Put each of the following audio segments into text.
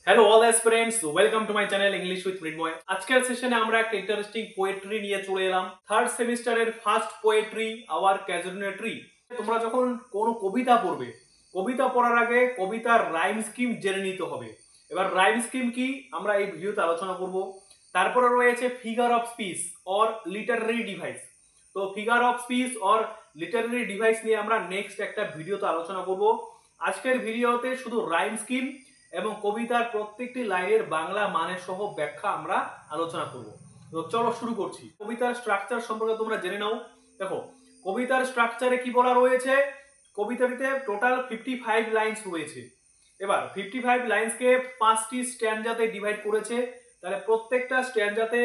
Hello all aspirants, welcome to my channel English with Mrinmoy. আজকের সেশনে আমরা একটা ইন্টারেস্টিং পোয়েট্রি নিয়ে চলে এলাম। থার্ড সেমিস্টারের first poetry our casuarina tree. তোমরা যখন কোনো কবিতা পড়বে, কবিতা পড়ার আগে কবিতার রাইম স্কিম জেনে নিতে হবে। এবার রাইম স্কিম কি আমরা এই ভিডিওতে আলোচনা করব। তারপরে রয়েছে figure of speech or literary device. তো figure of speech or literary device নিয়ে আমরা নেক্সট একটা ভিডিওতে আলোচনা করব। আজকের ভিডিওতে শুধু রাইম স্কিম এবং কবিতার প্রত্যেকটি লাইনের বাংলা মানে সহ ব্যাখ্যা আমরা আলোচনা করব। তো চলো শুরু করছি। কবিতার স্ট্রাকচার সম্পর্কে তোমরা জেনে নাও। দেখো কবিতার স্ট্রাকচারে কি বলা রয়েছে, কবিতাটিতে টোটাল 55 লাইনস রয়েছে। এবার 55 লাইনসকে 5টি স্ট্যান্ডাতে ডিভাইড করেছে, তাহলে প্রত্যেকটা স্ট্যান্ডাতে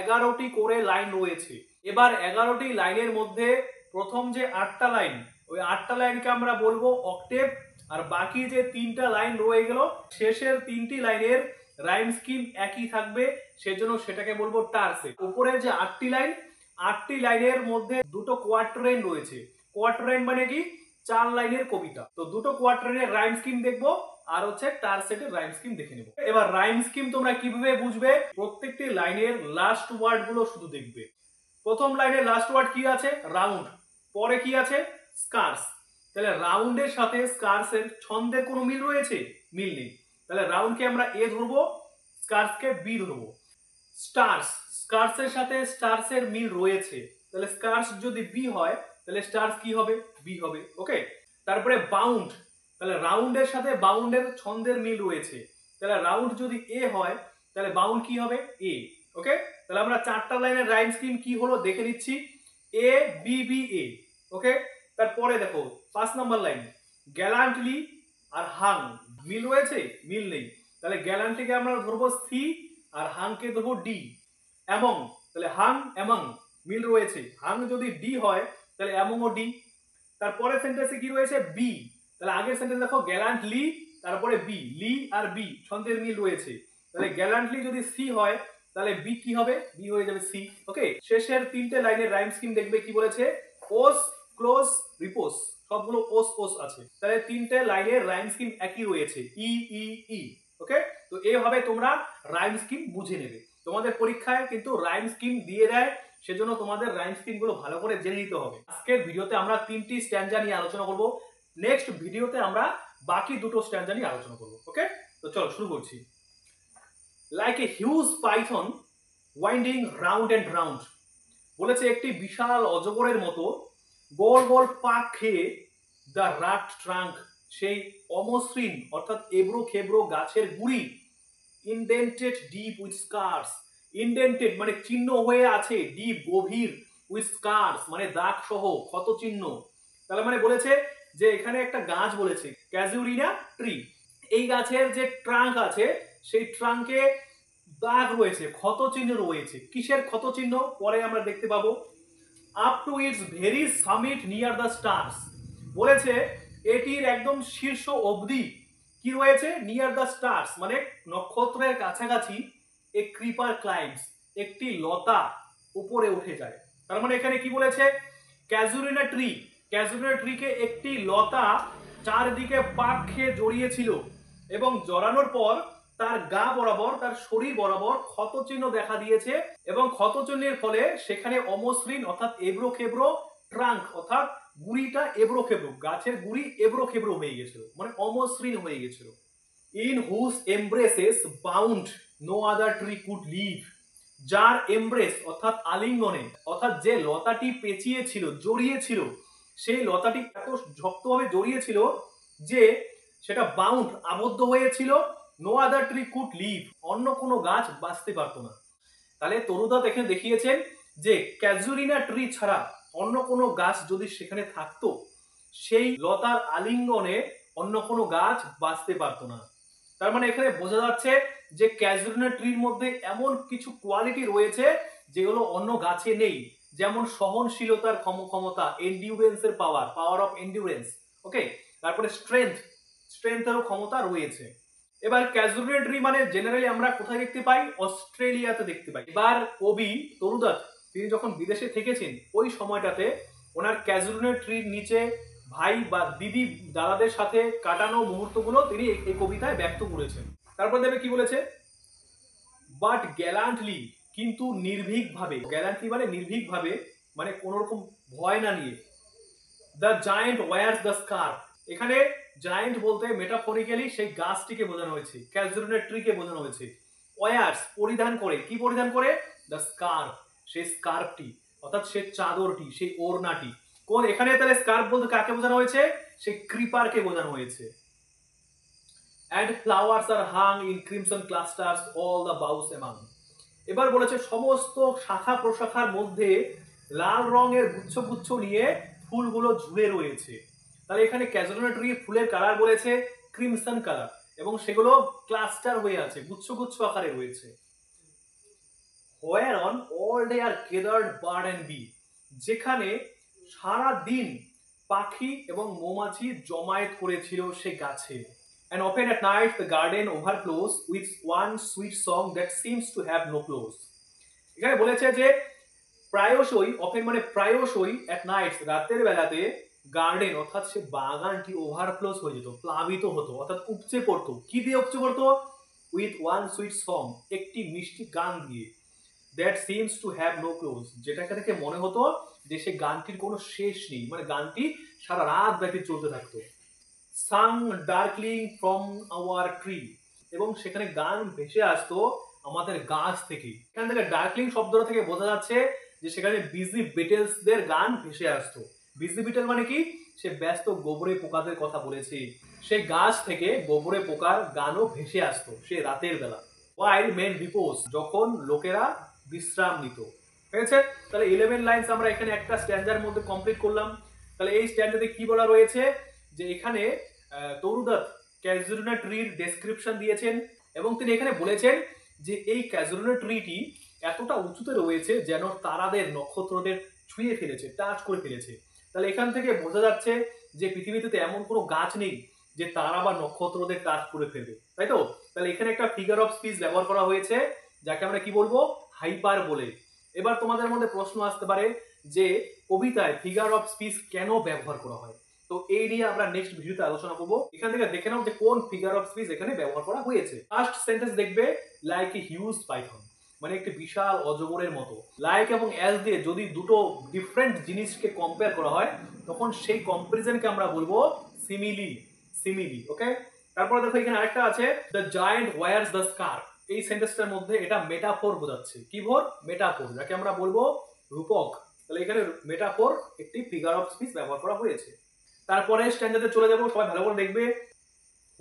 11টি করে লাইন রয়েছে। এবার 11টি লাইনের মধ্যে প্রথম যে 8টা লাইন, ওই 8টা লাইনকে আমরা বলবো অক্টেভ, আর বাকি যে 3টা লাইন রয়ে গেল শেষের 3টি লাইনের রাইম স্কিম একই থাকবে, সেজন্য সেটাকে বলবো টার্সেট। উপরে যে 8টি লাইন, 8টি লাইনের মধ্যে দুটো কোয়ার্টারাইন রয়েছে। কোয়ার্টারাইন মানে কি? 4 লাইনের কবিতা। তো দুটো কোয়ার্টারাইনের রাইম স্কিম দেখবো, আর হচ্ছে টার্সেটের রাইম স্কিম দেখে নেব। এবার রাইম স্কিম তোমরা কিভাবে বুঝবে? প্রত্যেকটি লাইনের লাস্ট ওয়ার্ড গুলো শুধু দেখবে। প্রথম লাইনের লাস্ট ওয়ার্ড কি আছে? রাউন্ড। পরে কি আছে? স্কার্স। তাহলে রাউন্ডের সাথে স্কার্সের ছন্দের কোনো মিল রয়েছে? মিল নেই। তাহলে রাউন্ডকে আমরা এ ধরবো, স্কার্সকে বি ধরবো। স্টার্স, স্কার্সের সাথে স্টার্সের মিল রয়েছে, তাহলে স্কার্স যদি বি হয় তাহলে স্টার্স কি হবে? বি হবে। ওকে। তারপরে বাউন্ড, তাহলে রাউন্ডের সাথে বাউন্ডের ছন্দের মিল রয়েছে, তাহলে রাউন্ড যদি এ হয় তাহলে বাউন্ড কি হবে? এ। ওকে। তাহলে আমরা 4টা লাইনের রাইম স্কিম কি হলো দেখে নিচ্ছি। A B B A. ওকে। তারপরে দেখো 5 নাম্বার লাইন, গ্যালান্টলি আর হাং মিল রয়েছে? মিল নেই। তাহলে গ্যালান্টলিকে আমরা ধরবো সি আর হাংকে ধরবো ডি। অ্যামং, তাহলে হাং অ্যামং মিল রয়েছে, হাং যদি ডি হয় তাহলে অ্যামং ও ডি। তারপরে সেন্টেন্সে কি রয়েছে? বি। তাহলে আগের সেন্টেন্স দেখো গ্যালান্টলি, তারপরে বি, লি আর বি ছন্দের মিল রয়েছে, তাহলে গ্যালান্টলি যদি সি হয় তাহলে বি কি হবে? বি হয়ে যাবে সি। ওকে। শেষের 3টে লাইনের রাইম স্কিম দেখবে কি বলেছে? ওস, ক্লোজ, রিপোজ, সবগুলো ওস ওস আছে, তাহলে 3টে লাইনের রাইম স্কিম একই রয়েছে, ই ই ই। ওকে। তো এইভাবে তোমরা রাইম স্কিম বুঝে নেবে। তোমাদের পরীক্ষায় কিন্তু রাইম স্কিম দিয়ে দেয়, সেজন্য তোমাদের রাইম স্কিম গুলো ভালো করে জেনে নিতে হবে। আজকের ভিডিওতে আমরা 3টি স্ট্যান্ডা নিয়ে আলোচনা করব, নেক্সট ভিডিওতে আমরা বাকি দুটো স্ট্যান্ডা নিয়ে আলোচনা করব। ওকে। তো চলো শুরু করছি। Like a huge python winding round and round, বলেছে একটি বিশাল অজগরের মতো গোল গোল পাক খেয়ে দ্য রাট ট্রাঙ্ক, সেই অমসৃণ অর্থাৎ এবড়ো খেবড়ো গাছের গুড়ি, ইনডেন্টেড ডিপ উইথ স্কার্স, ইনডেন্টেড মানে চিহ্ন হয়ে আছে, ডিপ গভীর, উইথ স্কার্স মানে দাগ সহ, ক্ষত চিহ্ন। তাহলে মানে বলেছে যে এখানে একটা গাছ বলেছে ক্যাজুরিনা ট্রি, এই গাছের যে ট্রাঙ্ক আছে সেই ট্রাঙ্কে দাগ রয়েছে, ক্ষত চিহ্ন রয়েছে। কিসের ক্ষত চিহ্ন পরে আমরা দেখতে পাবো। Up to its very summit near the stars, বলেছে এটির একদম শীর্ষ অবধি কি রয়েছে? নিয়ার দ্য স্টার্স মানে নক্ষত্রের কাছাকাছি। এ ক্রিপার ক্লাইম্বস, একটি লতা উপরে উঠে যায়। তার মানে এখানে কি বলেছে? ক্যাজুরিনা ট্রি, ক্যাজুরিনা ট্রিকে একটি লতা চারদিকে পাক খেয়ে জড়িয়েছিল, এবং জড়ানোর পর তার গা বরাবর, তার শরীর বরাবর ক্ষত চিহ্ন দেখা দিয়েছে, এবং ক্ষত চিহ্নের ফলে সেখানে অমসৃণ অর্থাৎ এবড়ো খেবড়ো ট্রাঙ্ক অর্থাৎ গুড়িটা এবড়ো খেবড়ো, গাছের গুড়ি এবড়ো খেবড়ো হয়ে গেছিল, মানে অমসৃণ হয়ে গেছিল। In whose embraces bound no other tree could live, যার এমব্রেস অর্থাৎ আলিঙ্গনে, অর্থাৎ যে লতাটি পেঁচিয়ে ছিল, জড়িয়ে ছিল, সেই লতাটি এত শক্তভাবে জড়িয়েছিল যে সেটা বাউন্ড আবদ্ধ হয়েছিল। No other tree could live, অন্য কোনো গাছ বাঁচতে পারতো না। তাহলে তরুদা এখানে দেখিয়েছেন যে ক্যাজুরিনা ট্রি ছাড়া অন্য কোনো গাছ যদি সেখানে থাকতো, সেই লতার আলিঙ্গনে অন্য কোনো গাছ বাঁচতে পারতো না। তার মানে এখানে বোঝা যাচ্ছে যে ক্যাজুরিনা ট্রির মধ্যে এমন কিছু কোয়ালিটি রয়েছে যেগুলো অন্য গাছে নেই, যেমন সহনশীলতার ক্ষমতা, এন্ডিউরেন্সের পাওয়ার, পাওয়ার অফ এন্ডিউরেন্স। ওকে। তারপরে স্ট্রেংথ, স্ট্রেংথেরও ক্ষমতা রয়েছে। এবার ক্যাজুরিনা ট্রি মানে জেনারেলি আমরা কোথায় দেখতে পাই? অস্ট্রেলিয়াতে দেখতে পাই। এবার কবি তরুদত্ত তিনি যখন বিদেশে থেকেছেন ওই সময়টাতে ওনার ক্যাজুরিনা ট্রির নিচে ভাই বা দিদি দাদাদের সাথে কাটানো মুহূর্তগুলো তিনি এই কবিতায় ব্যক্ত করেছেন। তারপর দেখবে কি বলেছে, বাট গ্যালান্টলি, কিন্তু নির্ভীকভাবে, গ্যালান্টলি মানে নির্ভীকভাবে, মানে কোন রকম ভয় না নিয়ে, the giant wears the scarf. এখানে জায়েন্ট বলতে মেটাফরিক্যালি সেই গাছটিকে বোঝানো হয়েছে, ক্যাজুরিনেট ট্রিকে বোঝানো হয়েছে। ওয়ার্স পরিধান করে, কি পরিধান করে, দ্য স্কার্ফ, সেই স্কার্ফটি, অর্থাৎ সেই চাদরটি, সেই ওড়নাটি। কোন এখানে তাহলে স্কার্ফ বলতে কাকে বোঝানো হয়েছে, সেই ক্রিপারকে বোঝানো হয়েছে। and flowers are hung in crimson clusters all the boughs among। এবার বলেছে সমস্ত শাখা প্রশাখার মধ্যে লাল রঙের গুচ্ছ গুচ্ছ নিয়ে ফুলগুলো ঝুলে রয়েছে। তাহলে এখানে ক্যাজুরিনেট ট্রি ফুলের কালার বলেছে ক্রিমসন কালার, এবং সেগুলো ক্লাস্টার হয়ে আছে, গুচ্ছ গুচ্ছ আকারে রয়েছে। whereon all day are gathered bird and bee, যেখানে সারা দিন পাখি এবং মৌমাছি জমায়েত করেছিল সে গাছে। And often at night the garden overflows with one sweet song that seems to have no close। এখানে বলেছে যে প্রায়শই, অফেন মানে প্রায়শই, at night রাতের বেলাতে গার্ডেন অর্থাৎ সে বাগানটি ওভারফ্লোস হয়ে যেত, প্লাবিত হতো, অর্থাৎ উপচে পড়তো। কি দিয়ে উপচে পড়তো, উইথ ওয়ান সুইট সং, একটি মিষ্টি গান দিয়ে, that seems to have no close, যেটাকে দেখে মনে হতো যে সে গানটির কোনো শেষ নেই, মানে গানটি সারা রাত ব্যাপী চলতে থাকতো। সাং ডার্কলিং ফ্রম আওয়ার ট্রি, এবং সেখানে গান ভেসে আসতো আমাদের গাছ থেকে। এখান থেকে ডার্কলিং শব্দটা থেকে বোঝা যাচ্ছে যে সেখানে বিজি বিটেলসদের গান ভেসে আসতো। বিজি বিটেল মানে কি, সে ব্যস্ত গোবরে পোকাদের কথা বলেছে, সেই গাছ থেকে গোবরে পোকার গানও ভেসে আসতো সে রাতের বেলা। ওয়াইল মেন রিপোজ, যখন লোকেরা বিশ্রাম নিত। ঠিক আছে, তাহলে 11 লাইনস আমরা এখানে একটা স্ট্যান্ডার মধ্যে কমপ্লিট করলাম। তাহলে এই স্ট্যান্ডারে কি বলা রয়েছে, যে এখানে তরুদত্ত ক্যাজুরিনেট ট্রির ডেসক্রিপশন দিয়েছেন, এবং তিনি এখানে বলেছেন যে এই ক্যাজুরিনেট ট্রিটি এতটা উঁচুতে রয়েছে যেন তারাদের, নক্ষত্রদের ছুঁয়ে ফেলেছে, টাচ করে ফেলেছে। তাহলে এখান থেকে বোঝা যাচ্ছে যে পৃথিবীতে এমন কোনো গাছ নেই যে তারা বা নক্ষত্রদের টাচ করে ফেলবে, তাই তো। তাহলে এখানে একটা ফিগার অফ স্পিচ ব্যবহার করা হয়েছে, যাকে আমরা কি বলবো, হাইপার বলে। এবার তোমাদের মধ্যে প্রশ্ন আসতে পারে যে কবিতায় ফিগার অফ স্পিচ কেন ব্যবহার করা হয়, তো এই নিয়ে আমরা নেক্সট ভিডিওতে আলোচনা করব। এখান থেকে দেখে নাও যে কোন ফিগার অফ স্পিচ এখানে ব্যবহার করা হয়েছে। ফার্স্ট সেন্টেন্স দেখবে, লাইক এ হিউজ পাইথন, মানে একটি বিশাল অজগরের মতো। লাইক এবং অ্যাজ দিয়ে যদি দুটো ডিফারেন্ট জিনিসকে কম্পেয়ার করা হয়, তখন সেই কম্পারিজনকে আমরা বলবো সিমিলি, সিমিলি। ওকে, তারপরে দেখো এখানে আরেকটা আছে, the giant wears the scarf. এই সেন্টেন্সটার মধ্যে এটা মেটাফোর বোঝাচ্ছে, কি ভোর, মেটাফোর, যাকে আমরা বলবো রূপক। তাহলে এখানে মেটাফোর একটি ফিগার অফ স্পিচ ব্যবহার করা হয়েছে। তারপরে স্ট্যান্ডার্ডে চলে যাব, সবাই ভালো করে দেখবে।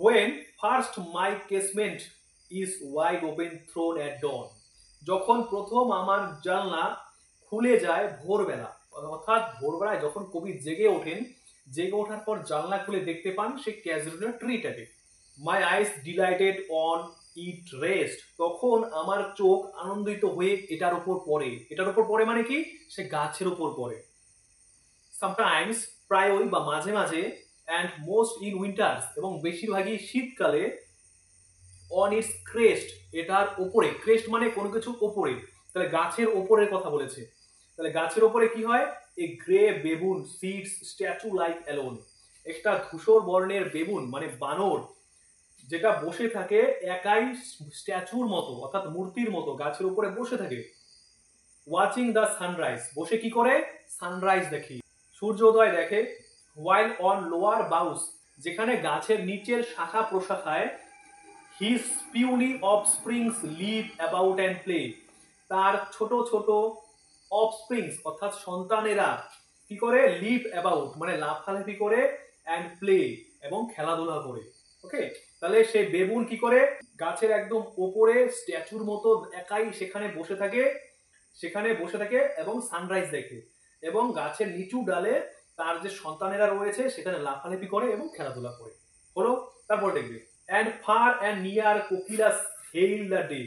when first my casement is wide open thrown at dawn, যখন প্রথম আমার জানলা খুলে যায় ভোরবেলা, অর্থাৎ ভোরবেলায় যখন কবি জেগে ওঠেন, জেগে ওঠার পর জানলা খুলে দেখতে পান সেই ক্যাজুরিনেট ট্রিটাকে। my eyes delighted on it rest, তখন আমার চোখ আনন্দিত হয়ে এটার উপর পড়ে। এটার উপর পড়ে মানে কি, সে গাছের উপর পড়ে। sometimes, প্রায়ই বা মাঝে মাঝে, and most in winters, এবং বেশিরভাগই শীতকালে, on its crest, এটার উপরে, ক্রেস্ট মানে কোনো কিছুর উপরে, তাহলে গাছের উপরের কথা বলেছে। তাহলে গাছের উপরে কি হয়, a grey baboon sits statue like alone, একটা ধূসর বর্ণের বেবুন মানে বানর, যেটা বসে থাকে একাই স্ট্যাচুর মতো, অর্থাৎ মূর্তির মতো গাছের উপরে বসে থাকে। ওয়াচিং দ্য সানরাইজ, বসে কি করে, সানরাইজ দেখে, সূর্যোদয় দেখে। while on lower boughs, যেখানে গাছের নিচের শাখা প্রশাখায়, his puny offsprings live about and play, তার ছোট ছোট offsprings অর্থাৎ সন্তানেরা কি করে, live about মানে লাফালাফি করে, and play এবং খেলাধুলা করে। ওকে, তাহলে সেই বেবুন কি করে, গাছের একদম ওপরে স্ট্যাচুর মতো একাই সেখানে বসে থাকে এবং সানরাইজ দেখে, এবং গাছের নিচু ডালে তার যে সন্তানেরা রয়েছে সেখানে লাফালাফি করে এবং খেলাধুলা করে। হলো, তারপর দেখবে, and far and near কোকিলাস hail the day,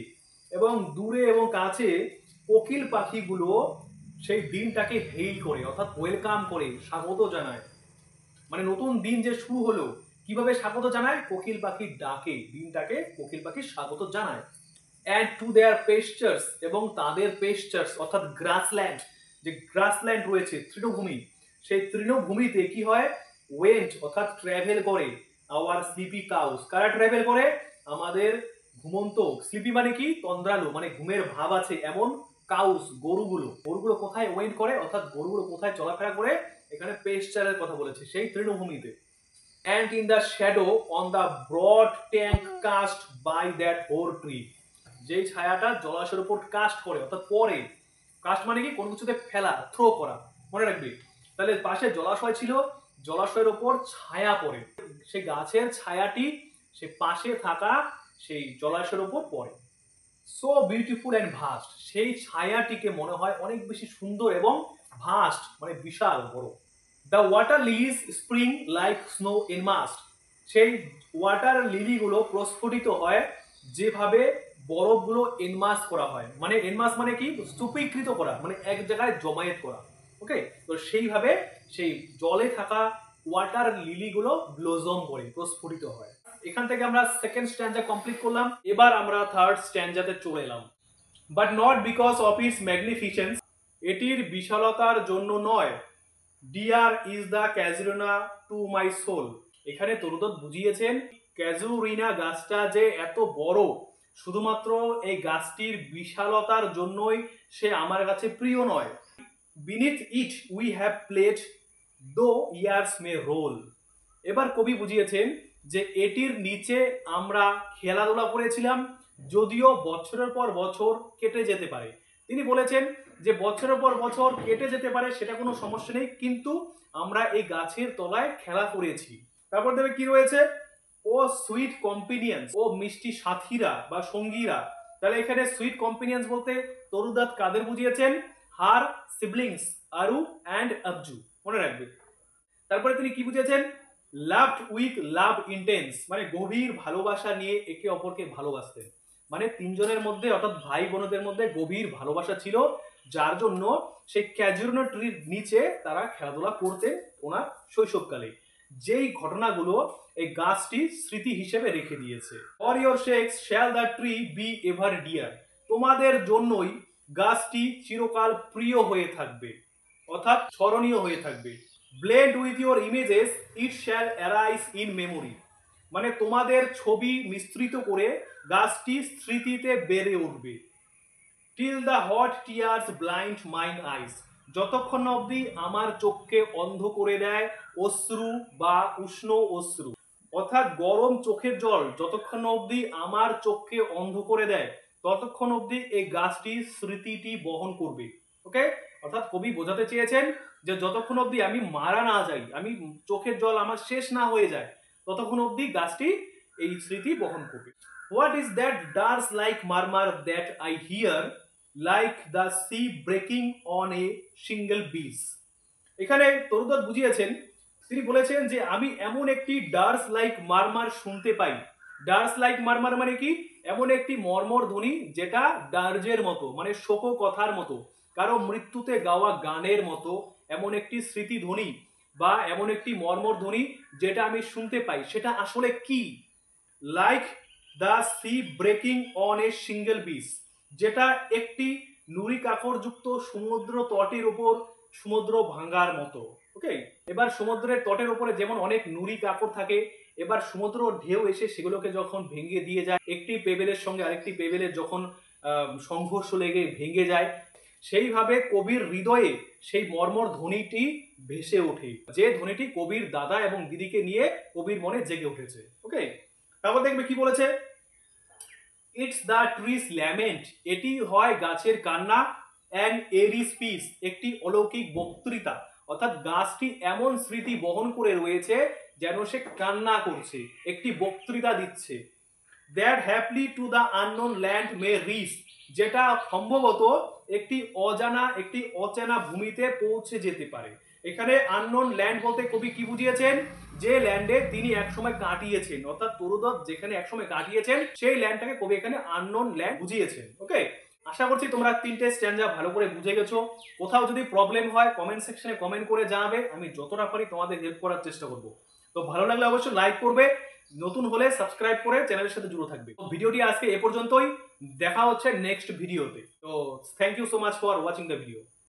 এবং দূরে এবং কাছে কোকিল পাখিগুলো সেই দিনটাকে হেইল করে, অর্থাৎ ওয়েলকাম করে, স্বাগত জানায়। মানে নতুন দিন যে শুরু হলো, কিভাবে স্বাগত জানায়, কোকিল পাখির ডাকে দিনটাকে কোকিল পাখি স্বাগত জানায়। and to their pastures, এবং তাদের pastures অর্থাৎ গ্রাসল্যান্ড, যে গ্রাসল্যান্ড রয়েছে, তৃণভূমি, সেই তৃণভূমিতে কি হয়, ওয়েন্ট অর্থাৎ ট্রাভেল করে, আওয়ার স্লিপি কাউস, কারা ট্রাভেল করে, আমাদের ঘুমন্ত, স্লিপি মানে কি তন্দ্রালু, মানে ঘুমের ভাব আছে এমন কাউস, গরুগুলো কোথায় ওয়েন্ট করে, অর্থাৎ গরুগুলো কোথায় চলাফেরা করে, এখানে পেস্চারের কথা বলেছে, সেই তৃণভূমিতে। And in the shadow on the broad tank cast by that hoar tree, যেই ছায়াটা জলাশয়ের উপর কাস্ট করে, অর্থাৎ পরে। কাস্ট মানে কি কোনো কিছুতে ফেলা, থ্রো করা, মনে রাখবি। তাহলে পাশে জলাশয় ছিল, জলাশয়ের উপর ছায়া পড়ে, সেই গাছের ছায়াটি সে পাশে থাকা সেই জলাশয়ের উপর পড়ে। সো বিউটিফুল অ্যান্ড ভাস্ট, সেই ছায়াটিকে মনে হয় অনেক বেশি সুন্দর এবং ভাস্ট মানে বিশাল বড়। The water লিলিজ spring like snow in must, সেই ওয়াটার লিলিগুলো প্রস্ফুটিত হয় যেভাবে বরফগুলো এনমাস করা হয়, মানে এনমাস মানে কি স্তূপীকৃত করা, মানে এক জায়গায় জমায়েত করা। ওকে, তো সেইভাবে সেই জলে থাকা ওয়াটার লিলিগুলো ব্লোজম করে, প্রস্ফুটিত হয়। এখান থেকে আমরা সেকেন্ড স্ট্যান্জা কমপ্লিট করলাম। এবার আমরা থার্ড স্ট্যান্জাতে চলে এলাম। But not because of its ম্যাগনিফিসেন্স, এটির বিশালতার জন্য নয়। Deer is the Casuarina to my soul, এখানে তরুদত্ত বুঝিয়েছেন ক্যাজুরিনা গাছটা যে এত বড়, শুধুমাত্র এই গাছটির বিশালতার জন্যই সে আমার কাছে প্রিয় নয়। Beneath it we have played দো ইয়ার্স মে রোল, এবার কবি বুঝিয়েছেন যে এটির নিচে আমরা খেলাধুলা করেছিলাম, যদিও বছরের পর বছর কেটে যেতে পারে। তিনি বলেছেন যে বছরের পর বছর কেটে যেতে পারে, সেটা কোনো সমস্যা নেই, কিন্তু আমরা এই গাছের তলায় খেলা করেছি। তারপর দেখবে কি রয়েছে, ও সুইট কম্পিনিয়ন্স, ও মিষ্টি সাথীরা বা সঙ্গীরা। তাহলে এখানে সুইট কম্পিনিয়ন্স বলতে তরুদত্ত কাদের বুঝিয়েছেন, হার সিবলিংস আরু অ্যান্ড আবজু, মনে রাখবে। তারপরে তিনি কি বুঝিয়েছেন, লাভড উইথ লাভ ইন্টেন্স, মানে গভীর ভালোবাসা নিয়ে একে অপরকে ভালোবাসতেন, মানে তিনজনের মধ্যে অর্থাৎ ভাই বোনদের মধ্যে গভীর ভালোবাসা ছিল, যার জন্য সেই ক্যাজুরিনা ট্রির নিচে তারা খেলাধুলা করতেন ওনার শৈশবকালে। যেই ঘটনাগুলো এই গাছটি স্মৃতি হিসেবে রেখে দিয়েছে। For your sakes shall the tree be ever dear, তোমাদের জন্যই গাছটি চিরকাল প্রিয় হয়ে থাকবে, অর্থাৎ স্মরণীয় হয়ে থাকবে। Blend with your images it shall arise in memory, মানে তোমাদের ছবি মিশ্রিত করে গাছটি স্মৃতিতে বেড়ে উঠবে। Till the hot tears blind mine eyes, যতক্ষণ অবধি আমার চোখকে অন্ধ করে দেয় অশ্রু বা উষ্ণ অশ্রু, অর্থাৎ গরম চোখের জল যতক্ষণ অবধি আমার চোখকে অন্ধ করে দেয়, ততক্ষণ অবধি এই গাছটি স্মৃতিটি বহন করবে। ওকে, অর্থাৎ কবি বোঝাতে চেয়েছেন যে যতক্ষণ অবধি আমি মারা না যাই, আমি চোখের জল আমার শেষ না হয়ে যায়, ততক্ষণ অবধি গাছটি এই স্মৃতি বহন করবে। What is that DARS like মারমার that I here like the sea breaking on a single beach, এখানে তরুদত্ত বুঝিয়েছেন, তিনি বলেছেন যে আমি এমন একটি ডার্স লাইক মারমার শুনতে পাই। ডার্স লাইক মারমার মানে কি, এমন একটি মর্মর ধ্বনি যেটা ডার্জের মতো, মানে শোক কথার মতো, কারো মৃত্যুতে গাওয়া গানের মতো এমন একটি স্মৃতি ধ্বনি বা এমন একটি মর্মর ধ্বনি যেটা আমি শুনতে পাই, সেটা আসলে কি? Like the sea breaking on a single beach, যেটা একটি নুড়ি কাকড়যুক্ত সমুদ্র তটের উপর সমুদ্র ভাঙার মতো। ওকে, এবার সমুদ্রের তটের উপরে যেমন অনেক নুড়ি কাকড় থাকে, এবার সমুদ্র ঢেউ এসে সেগুলোকে যখন ভেঙে দিয়ে যায়, একটি পেবেলের সঙ্গে আরেকটি পেবেলের যখন সংঘর্ষ লেগে ভেঙে যায়, সেইভাবে কবির হৃদয়ে সেই মর্মর ধ্বনিটি ভেসে ওঠে, যে ধ্বনিটি কবির দাদা এবং দিদিকে নিয়ে কবির মনে জেগে উঠেছে। ওকে, তারপর দেখবে কি বলেছে, ইটস দ্য ট্রিজ ল্যামেন্ট, এটি হয় গাছের কান্না, অ্যান্ড এরি স্পিচ, একটি অলৌকিক বক্তৃতা, অর্থাৎ গাছটি এমন স্মৃতি বহন করে রয়েছে যেন সে কান্না করছে, একটি বক্তৃতা দিচ্ছে। That haply to the unknown land may reach, যেটা সম্ভবত একটি অচেনা ভূমিতে পৌঁছে যেতে পারে। এখানে আননোন ল্যান্ড বলতে কবি কি বুঝিয়েছেন, যে ল্যান্ডে তিনি একসময় কাটিয়েছেন, অর্থাৎ তরুদত্ত যেখানে একসময় কাটিয়েছেন সেই ল্যান্ডটাকে কবি এখানে আননোন ল্যান্ড বুঝিয়েছেন। ওকে, আশা করছি তোমরা তিনটে স্ট্যান্জা ভালো করে বুঝে গেছো। কোথাও যদি প্রবলেম হয় কমেন্ট সেকশনে কমেন্ট করে জানাবে, আমি যতটা পারি তোমাদের হেল্প করার চেষ্টা করব। তো ভালো লাগলে অবশ্যই লাইক করবে, নতুন হলে সাবস্ক্রাইব করে চ্যানেলের সাথে জুড়ে থাকবে। তো ভিডিওটি আজকে এ পর্যন্তই, দেখা হচ্ছে নেক্সট ভিডিওতে। তো thank you so much for watching the video.